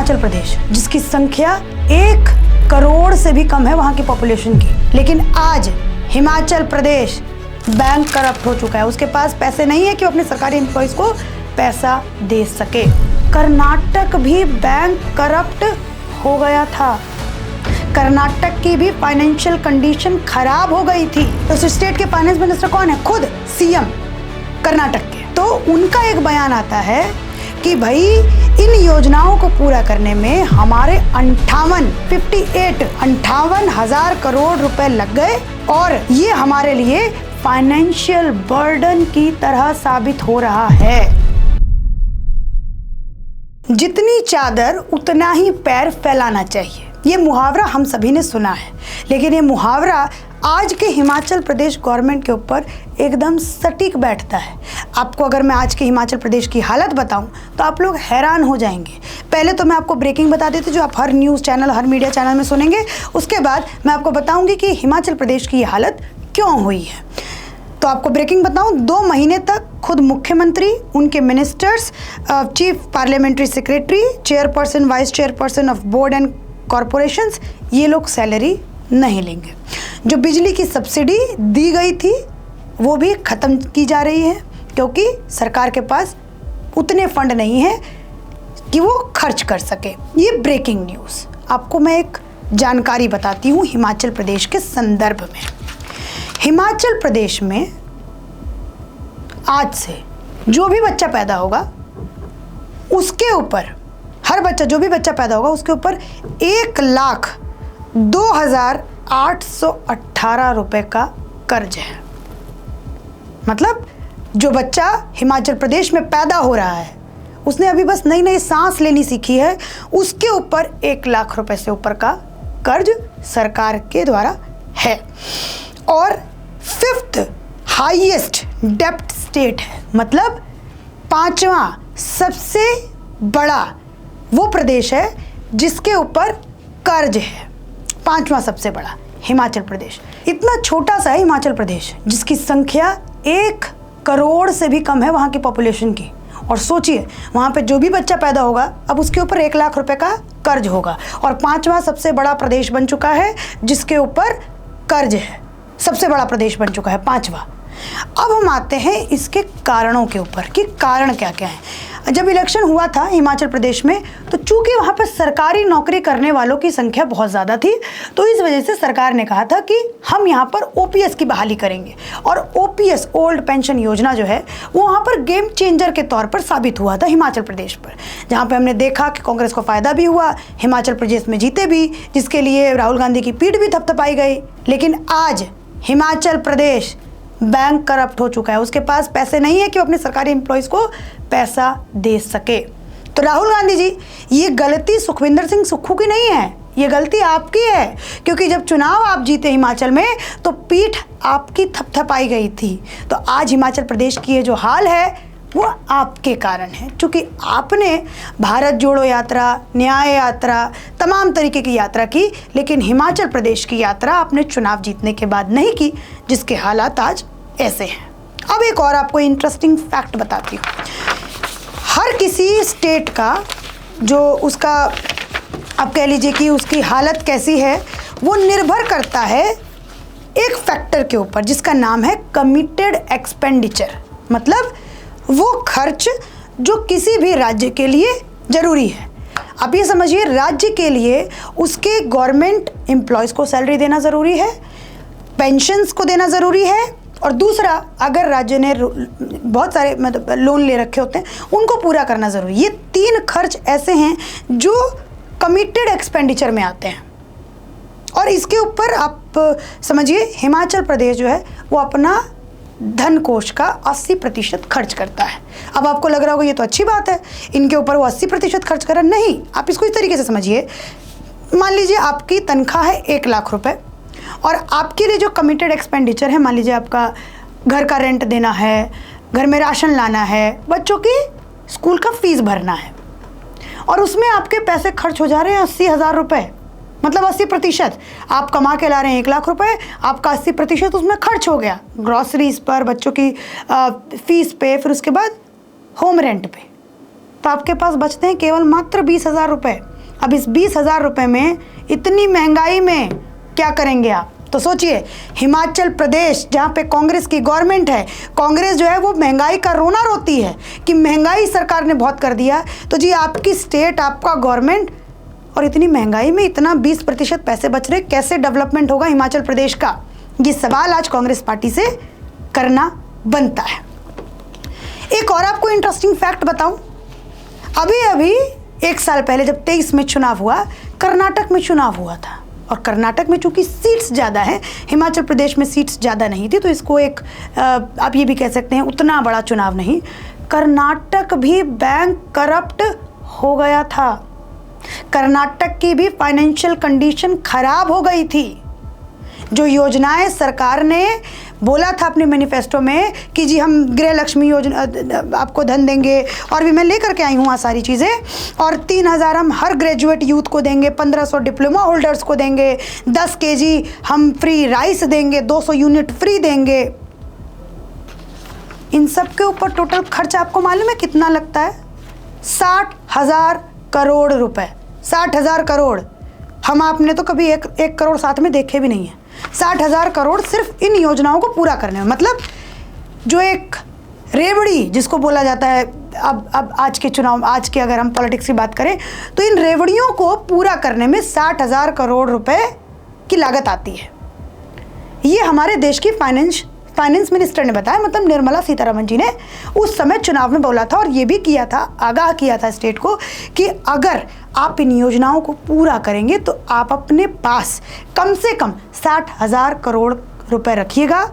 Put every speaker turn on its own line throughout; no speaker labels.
हिमाचल प्रदेश, जिसकी संख्या 1 करोड़ से भी कम है वहां की पॉपुलेशन की, लेकिन आज हिमाचल प्रदेश बैंक करप्ट हो चुका है। उसके पास पैसे नहीं है कि वो अपने सरकारी एम्प्लॉइज को पैसा दे सके। कर्नाटक भी बैंक करप्ट हो गया था। कर्नाटक की भी फाइनेंशियल कंडीशन खराब हो गई थी। तो उस स्टेट के फाइनेंस मिनिस्टर कौन है? खुद सीएम कर्नाटक के। तो उनका एक बयान आता है कि भाई इन योजनाओं को पूरा करने में हमारे 58 हजार करोड़ रुपए लग गए और ये हमारे लिए फाइनेंशियल बर्डन की तरह साबित हो रहा है। जितनी चादर उतना ही पैर फैलाना चाहिए, ये मुहावरा हम सभी ने सुना है, लेकिन ये मुहावरा आज के हिमाचल प्रदेश गवर्नमेंट के ऊपर एकदम सटीक बैठता है। आपको अगर मैं आज के हिमाचल प्रदेश की हालत बताऊं तो आप लोग हैरान हो जाएंगे। पहले तो मैं आपको ब्रेकिंग बता देती जो आप हर न्यूज़ चैनल, हर मीडिया चैनल में सुनेंगे। उसके बाद मैं आपको बताऊंगी कि हिमाचल प्रदेश की ये हालत क्यों हुई है। तो आपको ब्रेकिंग बताऊं, 2 महीने तक खुद मुख्यमंत्री, उनके ministers, chief parliamentary secretary, chairperson, vice chairperson of board and corporations, ये लोग सैलरी नहीं लेंगे। जो बिजली की सब्सिडी दी गई थी वो भी ख़त्म की जा रही है, क्योंकि सरकार के पास उतने फंड नहीं है कि वो खर्च कर सके। ये ब्रेकिंग न्यूज़। आपको मैं एक जानकारी बताती हूँ हिमाचल प्रदेश के संदर्भ में। हिमाचल प्रदेश में आज से जो भी बच्चा पैदा होगा उसके ऊपर, हर बच्चा, जो भी बच्चा पैदा होगा उसके ऊपर 1,02,818 रुपए का कर्ज है। मतलब जो बच्चा हिमाचल प्रदेश में पैदा हो रहा है, उसने अभी बस नई नई सांस लेनी सीखी है, उसके ऊपर 1 लाख रुपए से ऊपर का कर्ज सरकार के द्वारा है। और 5th हाईएस्ट डेप्ट स्टेट है, मतलब 5वां सबसे बड़ा वो प्रदेश है जिसके ऊपर कर्ज है। 5वां सबसे बड़ा हिमाचल प्रदेश। इतना छोटा सा है हिमाचल प्रदेश, जिसकी संख्या 1 करोड़ से भी कम है वहाँ की पॉपुलेशन की। और सोचिए, वहाँ पे जो भी बच्चा पैदा होगा अब उसके ऊपर 1 लाख रुपए का कर्ज होगा। और 5वां सबसे बड़ा प्रदेश बन चुका है जिसके ऊपर कर्ज है। सबसे बड़ा प्रदेश बन चुका है 5वां। अब हम आते हैं इसके कारणों के ऊपर कि कारण क्या क्या है। जब इलेक्शन हुआ था हिमाचल प्रदेश में, तो चूंकि वहाँ पर सरकारी नौकरी करने वालों की संख्या बहुत ज़्यादा थी, तो इस वजह से सरकार ने कहा था कि हम यहाँ पर ओपीएस की बहाली करेंगे। और ओपीएस, ओल्ड पेंशन योजना जो है, वो वहाँ पर गेम चेंजर के तौर पर साबित हुआ था हिमाचल प्रदेश पर, जहाँ पर हमने देखा कि कांग्रेस को फ़ायदा भी हुआ, हिमाचल प्रदेश में जीते भी, जिसके लिए राहुल गांधी की पीठ भी थपथपाई गई। लेकिन आज हिमाचल प्रदेश बैंक करप्ट हो चुका है। उसके पास पैसे नहीं है कि वो अपने सरकारी एम्प्लॉइज़ को पैसा दे सके। तो राहुल गांधी जी, ये गलती सुखविंदर सिंह सुक्खू की नहीं है, ये गलती आपकी है, क्योंकि जब चुनाव आप जीते हिमाचल में तो पीठ आपकी थपथपाई गई थी। तो आज हिमाचल प्रदेश की ये जो हाल है वो आपके कारण है, क्योंकि आपने भारत जोड़ो यात्रा, न्याय यात्रा, तमाम तरीके की यात्रा की, लेकिन हिमाचल प्रदेश की यात्रा आपने चुनाव जीतने के बाद नहीं की, जिसके हालात आज ऐसे हैं। अब एक और आपको इंटरेस्टिंग फैक्ट बताती हूँ। हर किसी स्टेट का जो उसका, आप कह लीजिए कि उसकी हालत कैसी है, वो निर्भर करता है एक फैक्टर के ऊपर जिसका नाम है कमिटेड एक्सपेंडिचर। मतलब वो खर्च जो किसी भी राज्य के लिए ज़रूरी है। आप ये समझिए, राज्य के लिए उसके गवर्नमेंट एम्प्लॉयज़ को सैलरी देना ज़रूरी है, पेंशन्स को देना ज़रूरी है, और दूसरा, अगर राज्य ने बहुत सारे मतलब लोन ले रखे होते हैं उनको पूरा करना ज़रूरी। ये 3 खर्च ऐसे हैं जो कमिटेड एक्सपेंडिचर में आते हैं। और इसके ऊपर आप समझिए, हिमाचल प्रदेश जो है वो अपना धन कोष का 80% खर्च करता है। अब आपको लग रहा होगा ये तो अच्छी बात है, इनके ऊपर वो 80% खर्च कर रहा है। नहीं, आप इसको इस तरीके से समझिए। मान लीजिए आपकी तनख्वाह है 1 लाख रुपए, और आपके लिए जो कमिटेड एक्सपेंडिचर है, मान लीजिए आपका घर का रेंट देना है, घर में राशन लाना है, बच्चों की स्कूल का फीस भरना है, और उसमें आपके पैसे खर्च हो जा रहे हैं 80,000 रुपये। मतलब 80% आप कमा के ला रहे हैं 1 लाख रुपए, आपका 80% उसमें खर्च हो गया, ग्रॉसरीज पर, बच्चों की फीस पे, फिर उसके बाद होम रेंट पे। तो आपके पास बचते हैं केवल मात्र 20,000 रुपये। अब इस 20,000 रुपये में इतनी महंगाई में क्या करेंगे आप? तो सोचिए, हिमाचल प्रदेश जहाँ पे कांग्रेस की गवर्नमेंट है, कांग्रेस जो है वो महंगाई का रोना रोती है कि महंगाई सरकार ने बहुत कर दिया। तो जी आपकी स्टेट, आपका गवर्नमेंट, और इतनी महंगाई में इतना 20% पैसे बच रहे, कैसे डेवलपमेंट होगा हिमाचल प्रदेश का? ये सवाल आज कांग्रेस पार्टी से करना बनता है। एक और आपको इंटरेस्टिंग फैक्ट बताऊं, अभी अभी 1 साल पहले जब 23 में चुनाव हुआ, कर्नाटक में चुनाव हुआ था, और कर्नाटक में चूंकि सीट्स ज़्यादा है, हिमाचल प्रदेश में सीट्स ज़्यादा नहीं थी, तो इसको एक आप ये भी कह सकते हैं उतना बड़ा चुनाव नहीं। कर्नाटक भी बैंक करप्ट हो गया था, कर्नाटक की भी फाइनेंशियल कंडीशन खराब हो गई थी। जो योजनाएं सरकार ने बोला था अपने मैनिफेस्टो में कि जी हम गृह लक्ष्मी योजना आपको धन देंगे, और भी मैं लेकर के आई हूँ वहाँ सारी चीज़ें, और 3,000 हम हर ग्रेजुएट यूथ को देंगे, 1,500 डिप्लोमा होल्डर्स को देंगे, 10 kg हम फ्री राइस देंगे, 200 यूनिट फ्री देंगे। इन सब के ऊपर टोटल खर्च आपको मालूम है कितना लगता है? 60,000 करोड़ रुपए। 60,000 करोड़। हम आपने तो कभी एक करोड़ साथ में देखे भी नहीं है। 60,000 करोड़ सिर्फ इन योजनाओं को पूरा करने में। मतलब जो एक रेवड़ी जिसको बोला जाता है, अब आज के चुनाव, आज के अगर हम पॉलिटिक्स की बात करें, तो इन रेवड़ियों को पूरा करने में 60,000 करोड़ रुपए की लागत आती है। ये हमारे देश की फाइनेंस मिनिस्टर ने बताया, मतलब निर्मला सीतारमण जी ने उस समय चुनाव में बोला था, और ये भी किया था, आगाह किया था स्टेट को कि अगर आप इन योजनाओं को पूरा करेंगे तो आप अपने पास कम से कम 60,000 करोड़ रुपए रखिएगा,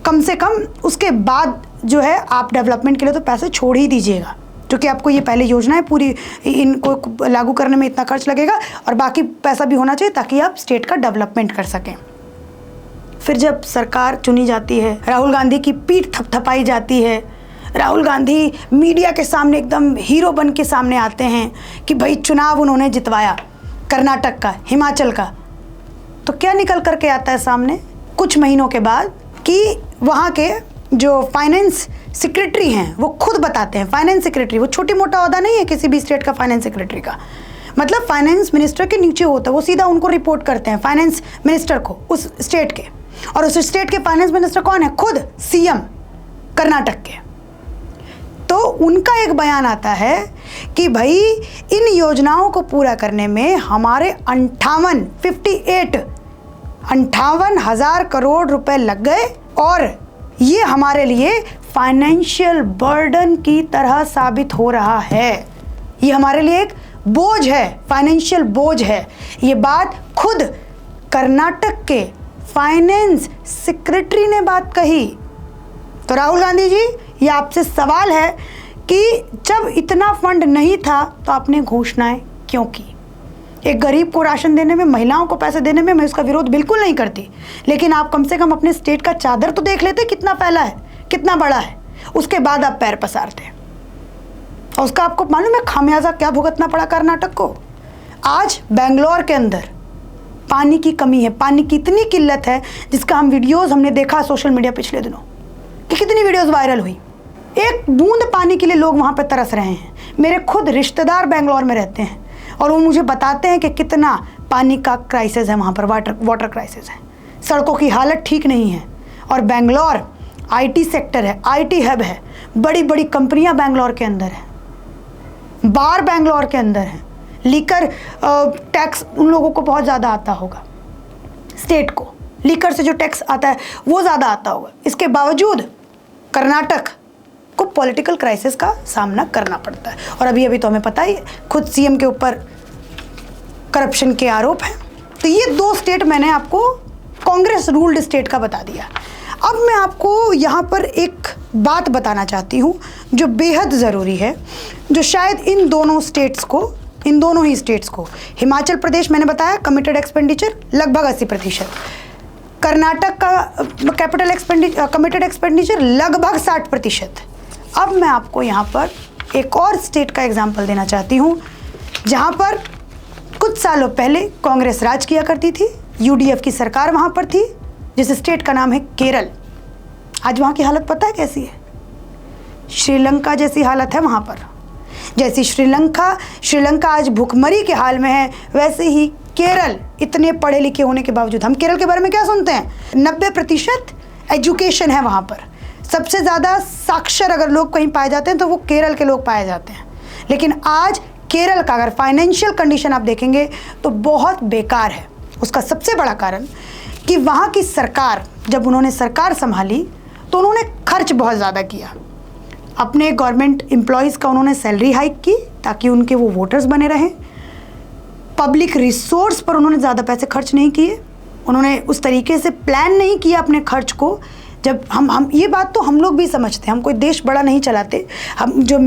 कम से कम। उसके बाद जो है आप डेवलपमेंट के लिए तो पैसे छोड़ ही दीजिएगा, क्योंकि आपको ये पहले योजनाएं पूरी इनको लागू करने में इतना खर्च लगेगा, और बाकी पैसा भी होना चाहिए ताकि आप स्टेट का डेवलपमेंट कर सकें। फिर जब सरकार चुनी जाती है, राहुल गांधी की पीठ थपथपाई जाती है, राहुल गांधी मीडिया के सामने एकदम हीरो बन के सामने आते हैं कि भाई चुनाव उन्होंने जितवाया कर्नाटक का, हिमाचल का। तो क्या निकल करके आता है सामने कुछ महीनों के बाद कि वहाँ के जो फाइनेंस सेक्रेटरी हैं वो खुद बताते हैं, फाइनेंस सेक्रेटरी वो छोटी मोटा ओहदा नहीं है किसी भी स्टेट का फाइनेंस सेक्रेटरी का, मतलब फाइनेंस मिनिस्टर के नीचे होता है, वो सीधा उनको रिपोर्ट करते हैं फाइनेंस मिनिस्टर को उस स्टेट के। और उस स्टेट के फाइनेंस मिनिस्टर कौन है? खुद सीएम कर्नाटक के। तो उनका एक बयान आता है कि भाई इन योजनाओं को पूरा करने में हमारे 58,000 करोड़ रुपए लग गए, और ये हमारे लिए फाइनेंशियल बर्डन की तरह साबित हो रहा है। ये हमारे लिए एक बोझ है, फाइनेंशियल बोझ है। ये बात खुद कर्नाटक के फाइनेंस सेक्रेटरी ने बात कही। तो राहुल गांधी जी, ये आपसे सवाल है कि जब इतना फंड नहीं था तो आपने घोषणाएं क्यों की? एक गरीब को राशन देने में, महिलाओं को पैसे देने में मैं उसका विरोध बिल्कुल नहीं करती, लेकिन आप कम से कम अपने स्टेट का चादर तो देख लेते, कितना फैला है, कितना बड़ा है, उसके बाद आप पैर पसारते। और उसका आपको मालूम है खामियाजा क्या भुगतना पड़ा कर्नाटक को? आज बेंगलोर के अंदर पानी की कमी है, पानी की इतनी किल्लत है जिसका वीडियोस हमने देखा सोशल मीडिया पिछले दिनों कि कितनी वीडियोस वायरल हुई। एक बूंद पानी के लिए लोग वहाँ पे तरस रहे हैं। मेरे खुद रिश्तेदार बेंगलोर में रहते हैं और वो मुझे बताते हैं कि कितना पानी का क्राइसिस है वहाँ पर, वाटर क्राइसिस है, सड़कों की हालत ठीक नहीं है। और बेंगलोर आईटी सेक्टर है, आईटी हब है, बड़ी बड़ी कंपनियाँ बेंगलोर के अंदर हैं, बार बेंगलोर के अंदर हैं, लीकर टैक्स उन लोगों को बहुत ज़्यादा आता होगा, स्टेट को लीकर से जो टैक्स आता है वो ज़्यादा आता होगा। इसके बावजूद कर्नाटक को पॉलिटिकल क्राइसिस का सामना करना पड़ता है। और अभी अभी तो हमें पता ही है, खुद सीएम के ऊपर करप्शन के आरोप हैं। तो ये 2 स्टेट मैंने आपको कांग्रेस रूल्ड स्टेट का बता दिया। अब मैं आपको यहाँ पर एक बात बताना चाहती हूँ जो बेहद ज़रूरी है, जो शायद इन दोनों ही स्टेट्स को, हिमाचल प्रदेश मैंने बताया कमिटेड एक्सपेंडिचर लगभग 80%, कर्नाटक का कमिटेड एक्सपेंडिचर लगभग 60%। अब मैं आपको यहाँ पर एक और स्टेट का एग्जाम्पल देना चाहती हूँ जहाँ पर कुछ सालों पहले कांग्रेस राज किया करती थी, यूडीएफ की सरकार वहाँ पर थी, जिस स्टेट का नाम है केरल। आज वहाँ की हालत पता है कैसी है? श्रीलंका जैसी हालत है वहाँ पर। जैसी श्रीलंका आज भुखमरी के हाल में है, वैसे ही केरल इतने पढ़े लिखे होने के बावजूद, हम केरल के बारे में क्या सुनते हैं, 90% एजुकेशन है वहाँ पर। सबसे ज़्यादा साक्षर अगर लोग कहीं पाए जाते हैं तो वो केरल के लोग पाए जाते हैं। लेकिन आज केरल का अगर फाइनेंशियल कंडीशन आप देखेंगे तो बहुत बेकार है। उसका सबसे बड़ा कारण कि वहाँ की सरकार, जब उन्होंने सरकार संभाली तो उन्होंने खर्च बहुत ज़्यादा किया। अपने गवर्नमेंट एम्प्लॉयज़ का उन्होंने सैलरी हाइक की ताकि उनके वो वोटर्स बने रहें। पब्लिक रिसोर्स पर उन्होंने ज़्यादा पैसे खर्च नहीं किए। उन्होंने उस तरीके से प्लान नहीं किया अपने खर्च को। जब हम ये बात तो हम लोग भी समझते हैं, हम कोई देश बड़ा नहीं चलाते। हम जो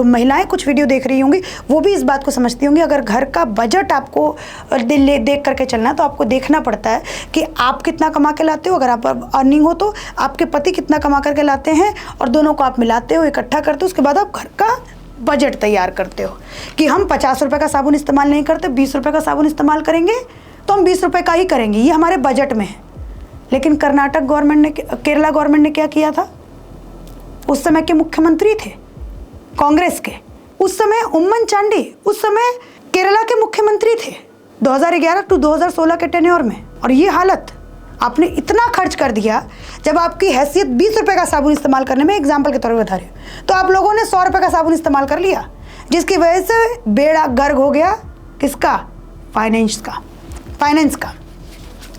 महिलाएं कुछ वीडियो देख रही होंगी वो भी इस बात को समझती होंगी। अगर घर का बजट आपको देख करके चलना तो आपको देखना पड़ता है कि आप कितना कमा के लाते हो, अगर आप अर्निंग हो तो आपके पति कितना कमा करके लाते हैं, और दोनों को आप मिलाते हो, इकट्ठा करते हो, उसके बाद आप घर का बजट तैयार करते हो कि हम 50 रुपये का साबुन इस्तेमाल नहीं करते, 20 रुपये का साबुन इस्तेमाल करेंगे तो हम 20 रुपये का ही करेंगे, ये हमारे बजट में है। लेकिन कर्नाटक गवर्नमेंट ने, केरला गवर्नमेंट ने क्या किया था? उस समय के मुख्यमंत्री थे कांग्रेस के, उस समय उम्मन चांडी उस समय केरला के मुख्यमंत्री थे 2011 टू 2016 के टेन्योर में। और ये हालत, आपने इतना खर्च कर दिया। जब आपकी हैसियत 20 रुपये का साबुन इस्तेमाल करने में, एग्जाम्पल के तौर पर बता रही हूँ, तो आप लोगों ने 100 रुपये का साबुन इस्तेमाल कर लिया, जिसकी वजह से बेड़ा गर्क हो गया। किसका? फाइनेंस का।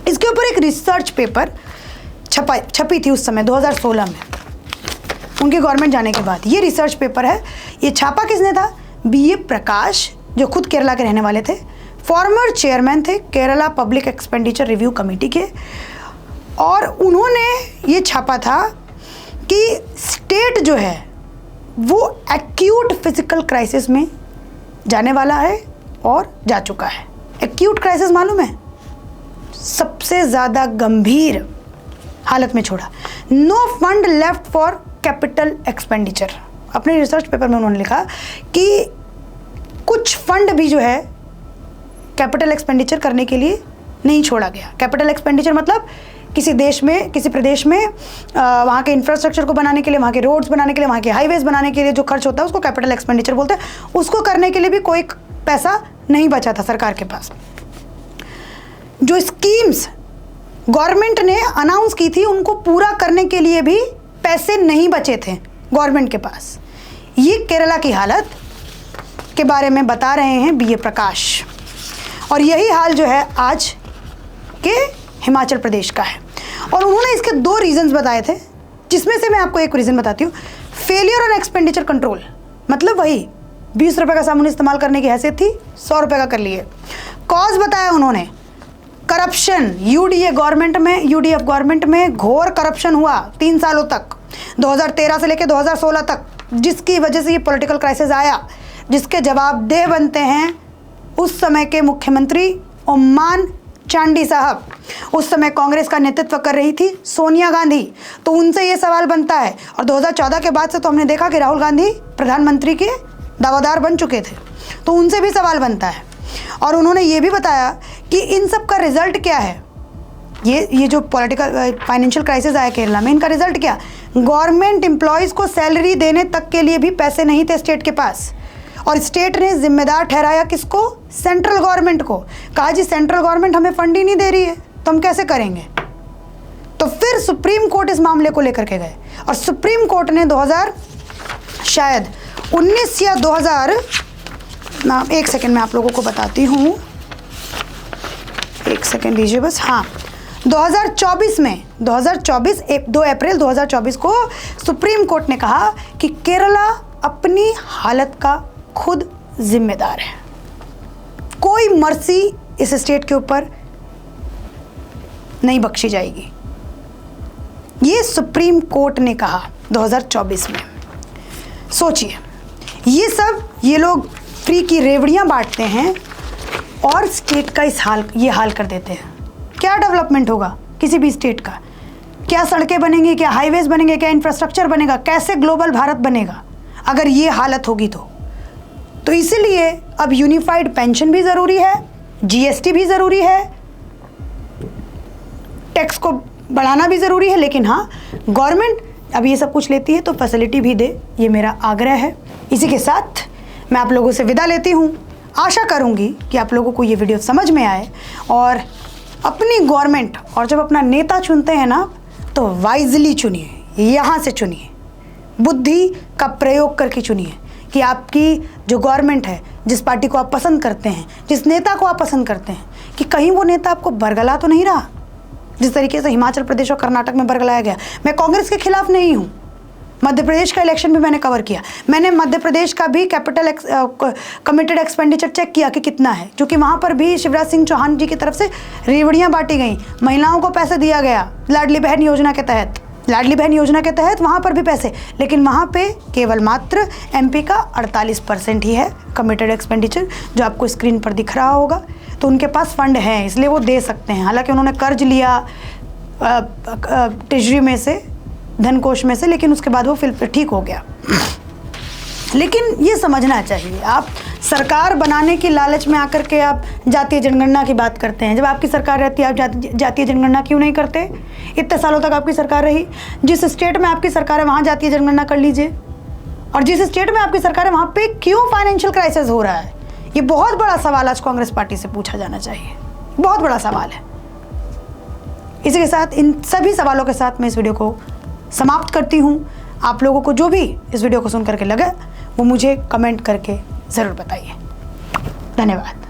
इसके ऊपर एक रिसर्च पेपर छपी थी उस समय 2016 में, उनकी गवर्नमेंट जाने के बाद। ये रिसर्च पेपर है, ये छापा किसने था? BA प्रकाश, जो खुद केरला के रहने वाले थे, फॉर्मर चेयरमैन थे Kerala public expenditure review committee के। और उन्होंने ये छापा था कि स्टेट जो है वो एक्यूट फिजिकल क्राइसिस में जाने वाला है और जा चुका है। एक्यूट क्राइसिस मालूम है? सबसे ज़्यादा गंभीर हालत में छोड़ा। No fund left for capital expenditure. अपने रिसर्च पेपर में उन्होंने लिखा कि कुछ फंड भी जो है कैपिटल एक्सपेंडिचर करने के लिए नहीं छोड़ा गया। कैपिटल एक्सपेंडिचर मतलब किसी देश में, किसी प्रदेश में वहाँ के इंफ्रास्ट्रक्चर को बनाने के लिए, वहाँ के रोड्स बनाने के लिए, वहाँ के हाईवेज बनाने के लिए जो खर्च होता है उसको कैपिटल एक्सपेंडिचर बोलते हैं। उसको करने के लिए भी कोई पैसा नहीं बचा था सरकार के पास। जो स्कीम्स गवर्नमेंट ने अनाउंस की थी उनको पूरा करने के लिए भी पैसे नहीं बचे थे गवर्नमेंट के पास। ये केरला की हालत के बारे में बता रहे हैं BA प्रकाश। और यही हाल जो है आज के हिमाचल प्रदेश का है। और उन्होंने इसके 2 रीजंस बताए थे, जिसमें से मैं आपको एक रीज़न बताती हूँ। फेलियर ऑन एक्सपेंडिचर कंट्रोल, मतलब वही 20 रुपये का साबुन इस्तेमाल करने की हैसियत थी, 100 रुपये का कर लिए। कॉज बताया उन्होंने, करप्शन। UDF गवर्नमेंट में घोर करप्शन हुआ 3 सालों तक, 2013 से लेकर 2016 तक, जिसकी वजह से ये पॉलिटिकल क्राइसिस आया, जिसके जवाबदेह बनते हैं उस समय के मुख्यमंत्री उम्मन चांडी साहब। उस समय कांग्रेस का नेतृत्व कर रही थी सोनिया गांधी, तो उनसे ये सवाल बनता है। और 2014 के बाद से तो हमने देखा कि राहुल गांधी प्रधानमंत्री के दावेदार बन चुके थे, तो उनसे भी सवाल बनता है। और उन्होंने ये भी बताया कि इन सब का रिजल्ट क्या है। ये जो पॉलिटिकल फाइनेंशियल क्राइसिस आया केरला में, इनका रिजल्ट क्या? गवर्नमेंट एम्प्लॉयज़ को सैलरी देने तक के लिए भी पैसे नहीं थे स्टेट के पास। और स्टेट ने जिम्मेदार ठहराया किसको? सेंट्रल गवर्नमेंट को। कहा जी सेंट्रल गवर्नमेंट हमें फंड ही नहीं दे रही है तो हम कैसे करेंगे? तो फिर सुप्रीम कोर्ट इस मामले को लेकर के गए और सुप्रीम कोर्ट ने 2019 या 2000, एक सेकेंड मैं आप लोगों को बताती हूँ, एक सेकेंड दीजिए बस। हाँ, 2024 में 2 अप्रैल 2024 को सुप्रीम कोर्ट ने कहा कि केरला अपनी हालत का खुद जिम्मेदार है। कोई मर्सी इस स्टेट के ऊपर नहीं बख्शी जाएगी। ये सुप्रीम कोर्ट ने कहा 2024 में। सोचिए, ये लोग फ्री की रेवड़ियां बांटते हैं और स्टेट का ये हाल कर देते हैं। क्या डेवलपमेंट होगा किसी भी स्टेट का? क्या सड़कें बनेंगी, क्या हाईवेज बनेंगे, क्या इंफ्रास्ट्रक्चर बनेगा, कैसे ग्लोबल भारत बनेगा अगर ये हालत होगी तो इसीलिए अब यूनिफाइड पेंशन भी ज़रूरी है, GST भी ज़रूरी है, टैक्स को बढ़ाना भी ज़रूरी है। लेकिन हाँ, गवर्नमेंट अब ये सब कुछ लेती है तो फैसिलिटी भी दे, ये मेरा आग्रह है। इसी के साथ मैं आप लोगों से विदा लेती हूँ। आशा करूँगी कि आप लोगों को ये वीडियो समझ में आए और अपनी गवर्नमेंट और जब अपना नेता चुनते हैं ना तो वाइजली चुनिए, यहाँ से चुनिए, बुद्धि का प्रयोग करके चुनिए कि आपकी जो गवर्नमेंट है, जिस पार्टी को आप पसंद करते हैं, जिस नेता को आप पसंद करते हैं, कि कहीं वो नेता आपको बरगला तो नहीं रहा जिस तरीके से हिमाचल प्रदेश और कर्नाटक में बरगलाया गया। मैं कांग्रेस के खिलाफ नहीं हूँ। मध्य प्रदेश का इलेक्शन भी मैंने कवर किया। मैंने मध्य प्रदेश का भी कैपिटल कमिटेड एक्सपेंडिचर चेक किया कि कितना है, क्योंकि वहाँ पर भी शिवराज सिंह चौहान जी की तरफ से रेवड़ियाँ बांटी गई, महिलाओं को पैसे दिया गया लाडली बहन योजना के तहत। लाडली बहन योजना के तहत वहाँ पर भी पैसे, लेकिन वहाँ पे केवल मात्र एमपी का 48% ही है कमिटेड एक्सपेंडिचर, जो आपको स्क्रीन पर दिख रहा होगा। तो उनके पास फंड है, इसलिए वो दे सकते हैं। हालांकि उन्होंने कर्ज लिया ट्रेजरी में से, धन कोष में से, लेकिन उसके बाद वो फिर ठीक हो गया। लेकिन ये समझना चाहिए, आप सरकार बनाने की लालच में आकर के आप जातीय जनगणना की बात करते हैं। जब आपकी सरकार रहती है आप जातीय जनगणना क्यों नहीं करते? इतने सालों तक आपकी सरकार रही, जिस स्टेट में आपकी सरकार है वहाँ जातीय जनगणना कर लीजिए। और जिस स्टेट में आपकी सरकार है वहाँ पे क्यों फाइनेंशियल क्राइसिस हो रहा है? ये बहुत बड़ा सवाल आज कांग्रेस पार्टी से पूछा जाना चाहिए, बहुत बड़ा सवाल है। इसी के साथ, इन सभी सवालों के साथ मैं इस वीडियो को समाप्त करती हूँ। आप लोगों को जो भी इस वीडियो को सुन करके लगे वो मुझे कमेंट करके ज़रूर बताइए। धन्यवाद।